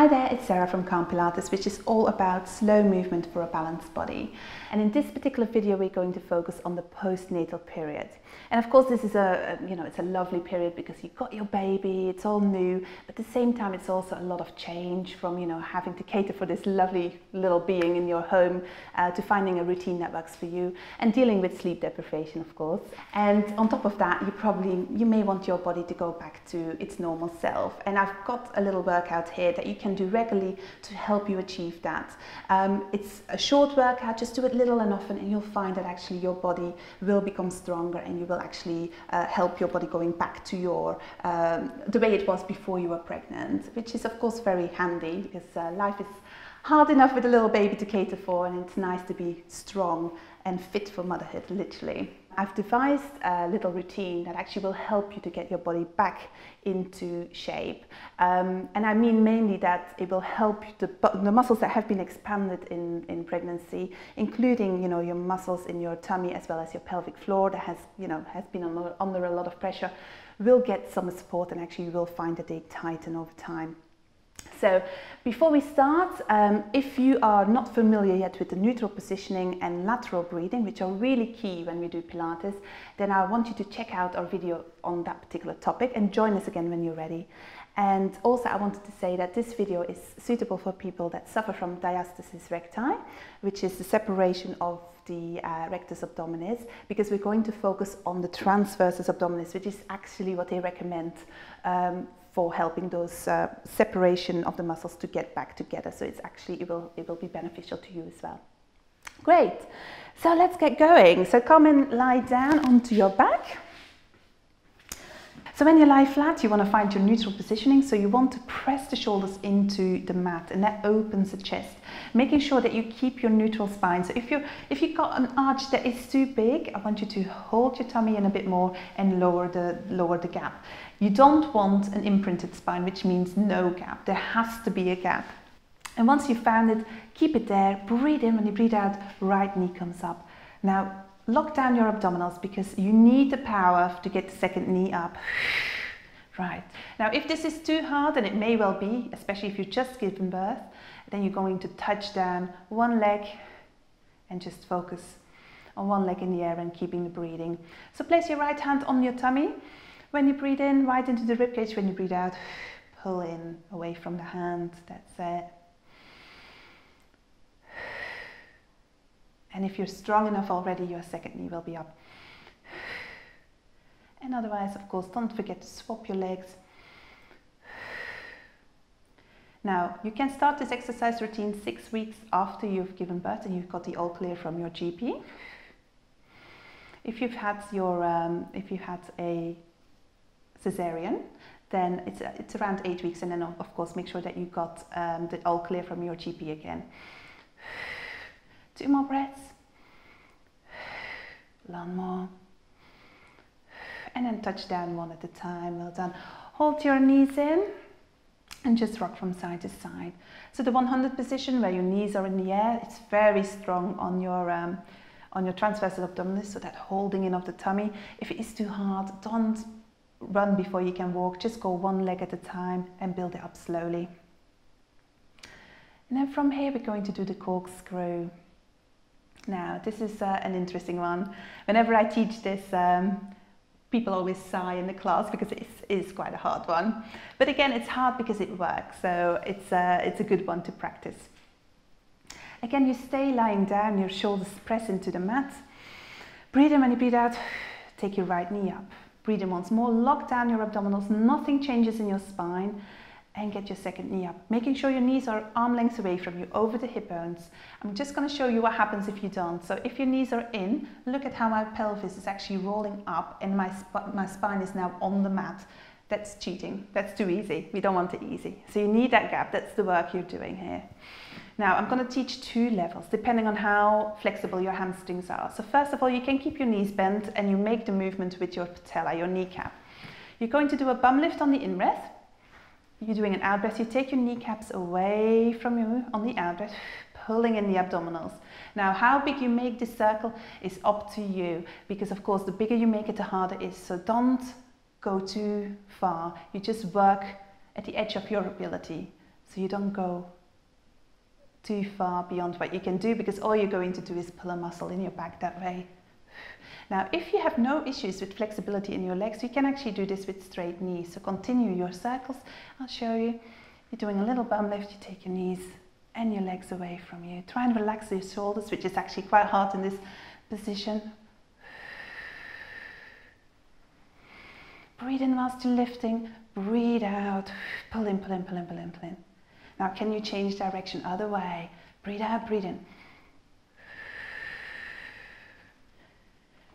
Hi there, it's Sarah from Kalm Pilates, which is all about slow movement for a balanced body. And in this particular video, we're going to focus on the postnatal period. And of course, this is it's a lovely period because you've got your baby, it's all new, but at the same time, it's also a lot of change from, having to cater for this lovely little being in your home to finding a routine that works for you and dealing with sleep deprivation, of course. And on top of that, you may want your body to go back to its normal self. And I've got a little workout here that you can do regularly to help you achieve that. It's a short workout, just do it little and often, and you'll find that actually your body will become stronger and you will actually help your body going back to the way it was before you were pregnant, which is of course very handy because life is hard enough with a little baby to cater for, and it's nice to be strong and fit for motherhood, literally. I've devised a little routine that actually will help you to get your body back into shape. And I mean mainly that it will help the muscles that have been expanded in pregnancy, including your muscles in your tummy as well as your pelvic floor that has been under a lot of pressure, will get some support, and actually you will find that they tighten over time. So before we start, if you are not familiar yet with the neutral positioning and lateral breathing, which are really key when we do Pilates, then I want you to check out our video on that particular topic and join us again when you're ready. And also I wanted to say that this video is suitable for people that suffer from diastasis recti, which is the separation of the rectus abdominis, because we're going to focus on the transversus abdominis, which is actually what they recommend for helping those separation of the muscles to get back together. So it will be beneficial to you as well. Great, so let's get going. So come and lie down onto your back. So when you lie flat, you want to find your neutral positioning. So you want to press the shoulders into the mat, and that opens the chest, making sure that you keep your neutral spine. So if you've got an arch that is too big, I want you to hold your tummy in a bit more and lower the gap. You don't want an imprinted spine, which means no gap. There has to be a gap. And once you've found it, keep it there. Breathe in. When you breathe out, right knee comes up. Now, lock down your abdominals because you need the power to get the second knee up. Right. Now, if this is too hard, and it may well be, especially if you've just given birth, then you're going to touch down one leg and just focus on one leg in the air and keeping the breathing. So place your right hand on your tummy. When you breathe in, right into the ribcage. When you breathe out, pull in away from the hand. That's it. And if you're strong enough already, your second knee will be up. And otherwise, of course, don't forget to swap your legs. Now, you can start this exercise routine 6 weeks after you've given birth and you've got the all clear from your GP. If you've had a cesarean, then it's around 8 weeks, and then of course make sure that you got the all clear from your GP again. 2 more breaths. One more. And then touch down one at a time. Well done. Hold your knees in and just rock from side to side. So the 100 position, where your knees are in the air, it's very strong on your transversus abdominis, so that holding in of the tummy. If it is too hard, don't run before you can walk. Just go one leg at a time and build it up slowly. And then from here, we're going to do the corkscrew. Now, this is an interesting one. Whenever I teach this, people always sigh in the class because it is quite a hard one. But again, it's hard because it works, so it's a good one to practice. Again, you stay lying down, your shoulders press into the mat. Breathe in. When you breathe out, take your right knee up. Breathe in once more, lock down your abdominals, nothing changes in your spine, and get your second knee up, making sure your knees are arm length away from you, over the hip bones. I'm just going to show you what happens if you don't. So if your knees are in, look at how my pelvis is actually rolling up and my spine is now on the mat. That's cheating. That's too easy. We don't want it easy. So you need that gap. That's the work you're doing here. Now, I'm going to teach 2 levels, depending on how flexible your hamstrings are. So first of all, you can keep your knees bent and you make the movement with your patella, your kneecap. You're going to do a bum lift on the in-breath. You're doing an out-breath. You take your kneecaps away from you on the out-breath, pulling in the abdominals. Now, how big you make this circle is up to you, because of course, the bigger you make it, the harder it is. So don't go too far. You just work at the edge of your ability. So you don't go too far beyond what you can do, because all you're going to do is pull a muscle in your back that way. Now, if you have no issues with flexibility in your legs, you can actually do this with straight knees. So continue your circles. I'll show you. You're doing a little bum lift. You take your knees and your legs away from you. Try and relax your shoulders, which is actually quite hard in this position. Breathe in whilst you're lifting. Breathe out. Pull in, pull in, pull in, pull in, pull in. Now, can you change direction? Other way. Breathe out, breathe in.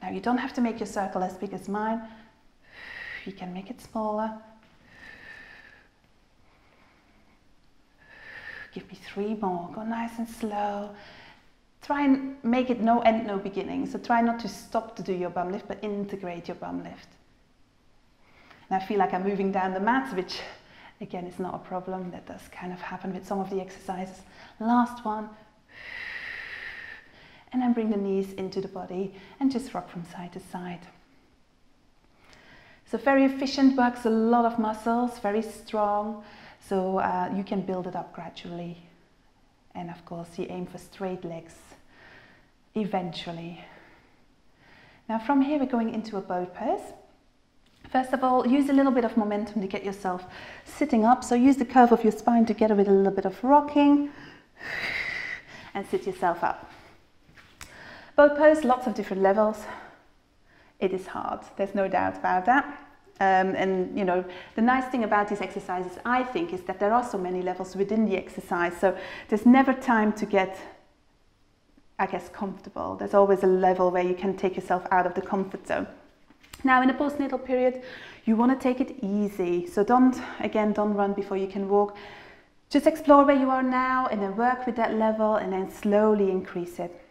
Now, you don't have to make your circle as big as mine. You can make it smaller. Give me 3 more. Go nice and slow. Try and make it no end, no beginning. So try not to stop to do your bum lift, but integrate your bum lift. And I feel like I'm moving down the mat, which again is not a problem. That does kind of happen with some of the exercises. Last one. And then bring the knees into the body and just rock from side to side. So very efficient, works a lot of muscles, very strong. So you can build it up gradually. And of course, you aim for straight legs eventually. Now from here, we're going into a boat pose. First of all, use a little bit of momentum to get yourself sitting up. So use the curve of your spine together with a little bit of rocking and sit yourself up. Boat pose, lots of different levels. It is hard, there's no doubt about that. And you know, the nice thing about these exercises, I think, is that there are so many levels within the exercise. So there's never time to get, I guess, comfortable. There's always a level where you can take yourself out of the comfort zone. Now in the postnatal period, you want to take it easy. So don't run before you can walk. Just explore where you are now and then work with that level and then slowly increase it.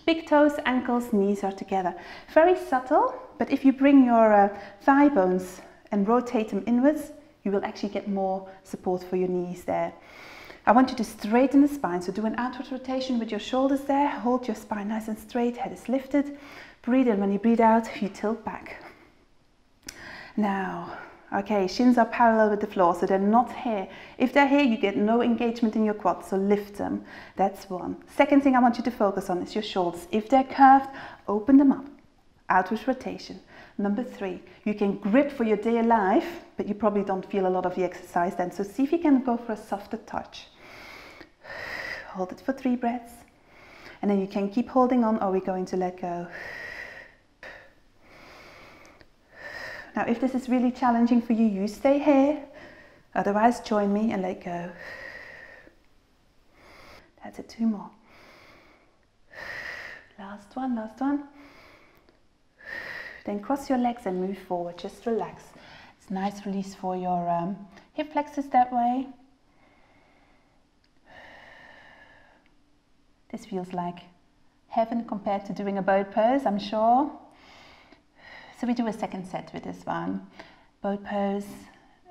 Big toes, ankles, knees are together. Very subtle, but if you bring your thigh bones and rotate them inwards, you will actually get more support for your knees there. I want you to straighten the spine, so do an outward rotation with your shoulders there. Hold your spine nice and straight, head is lifted. Breathe in. When you breathe out, you tilt back. Now, okay, shins are parallel with the floor, so they're not here. If they're here, you get no engagement in your quads, so lift them. That's one. Second thing I want you to focus on is your shoulders. If they're curved, open them up. Outward rotation. Number 3, you can grip for your dear life, but you probably don't feel a lot of the exercise then. So see if you can go for a softer touch. Hold it for 3 breaths. And then you can keep holding on, or we're going to let go. Now, if this is really challenging for you, you stay here. Otherwise, join me and let go. That's it, 2 more. Last one, last one. Then cross your legs and move forward. Just relax. It's a nice release for your hip flexors that way. This feels like heaven compared to doing a boat pose, I'm sure. So we do a second set with this one. Boat pose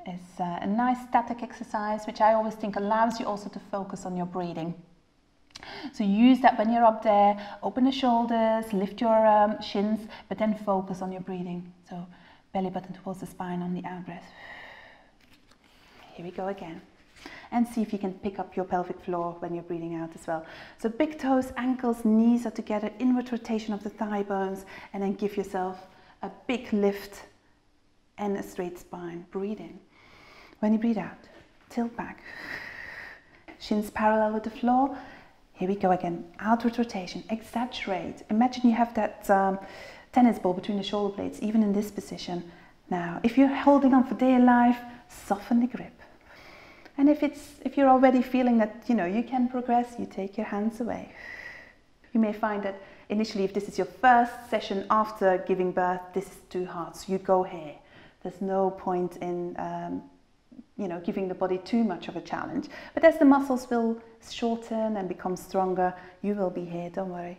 is a nice static exercise, which I always think allows you also to focus on your breathing. So use that when you're up there, open the shoulders, lift your shins, but then focus on your breathing. So belly button towards the spine on the out breath. Here we go again. And see if you can pick up your pelvic floor when you're breathing out as well. So big toes, ankles, knees are together, inward rotation of the thigh bones, and then give yourself a big lift and a straight spine. Breathe in. When you breathe out, tilt back. Shins parallel with the floor. Here we go again. Outward rotation. Exaggerate. Imagine you have that tennis ball between the shoulder blades, even in this position. Now, if you're holding on for dear life, soften the grip. And if you're already feeling that you can progress, you take your hands away. You may find that initially, if this is your first session after giving birth, this is too hard, so you go here. There's no point in giving the body too much of a challenge. But as the muscles will shorten and become stronger, you will be here, don't worry.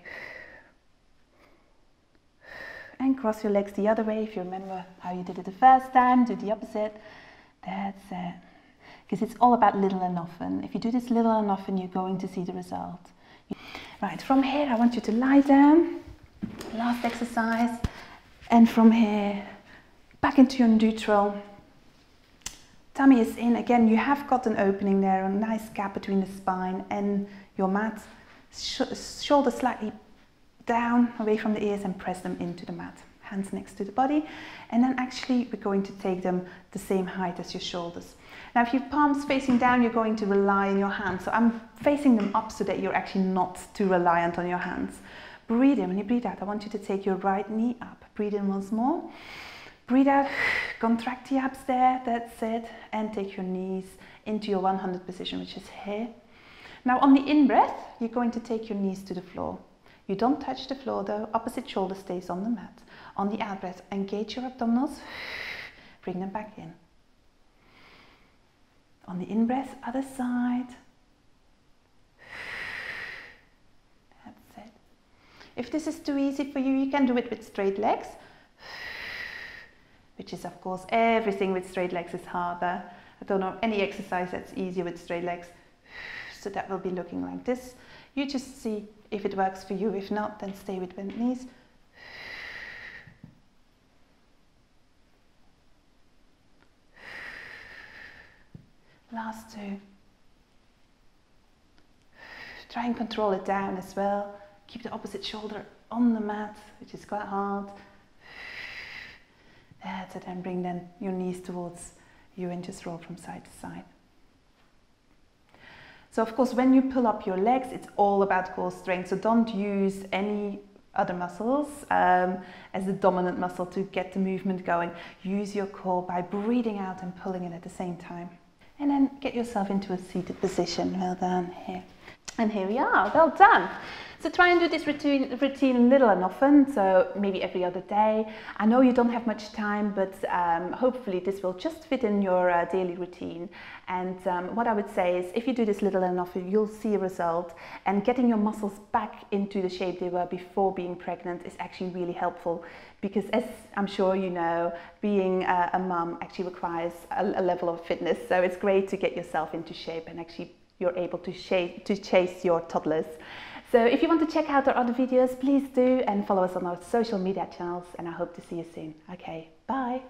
And cross your legs the other way. If you remember how you did it the first time, do the opposite. That's it. Because it's all about little and often. If you do this little and often, you're going to see the result. Right, from here, I want you to lie down. Last exercise. And from here, back into your neutral. tummy is in. Again, you have got an opening there, a nice gap between the spine and your mat. Shoulders slightly down, away from the ears, and press them into the mat. Hands next to the body, and then actually we're going to take them the same height as your shoulders. Now if your palms facing down, you're going to rely on your hands. So I'm facing them up so that you're actually not too reliant on your hands. Breathe in. When you breathe out, I want you to take your right knee up. Breathe in once more. Breathe out, contract the abs there, that's it, and take your knees into your 100 position, which is here. Now on the in-breath, you're going to take your knees to the floor. You don't touch the floor though, opposite shoulder stays on the mat. On the out-breath, engage your abdominals, bring them back in. On the in-breath, other side. That's it. If this is too easy for you, you can do it with straight legs, which is of course everything with straight legs is harder. I don't know any exercise that's easier with straight legs. So that will be looking like this. You just see if it works for you. If not, then stay with bent knees. Last two. Try and control it down as well. Keep the opposite shoulder on the mat, which is quite hard. That's it, and bring then your knees towards you and just roll from side to side. So of course, when you pull up your legs, it's all about core strength. So don't use any other muscles as the dominant muscle to get the movement going. Use your core by breathing out and pulling in at the same time. And then get yourself into a seated position. Well done here. And here we are, well done. So try and do this routine little and often, so maybe every other day. I know you don't have much time, but hopefully this will just fit in your daily routine. And what I would say is, if you do this little and often, you'll see a result. And getting your muscles back into the shape they were before being pregnant is actually really helpful. Because as I'm sure you know, being a mum actually requires a level of fitness. So it's great to get yourself into shape and actually you're able to chase your toddlers. So if you want to check out our other videos, please do, and follow us on our social media channels, and I hope to see you soon. Okay, bye.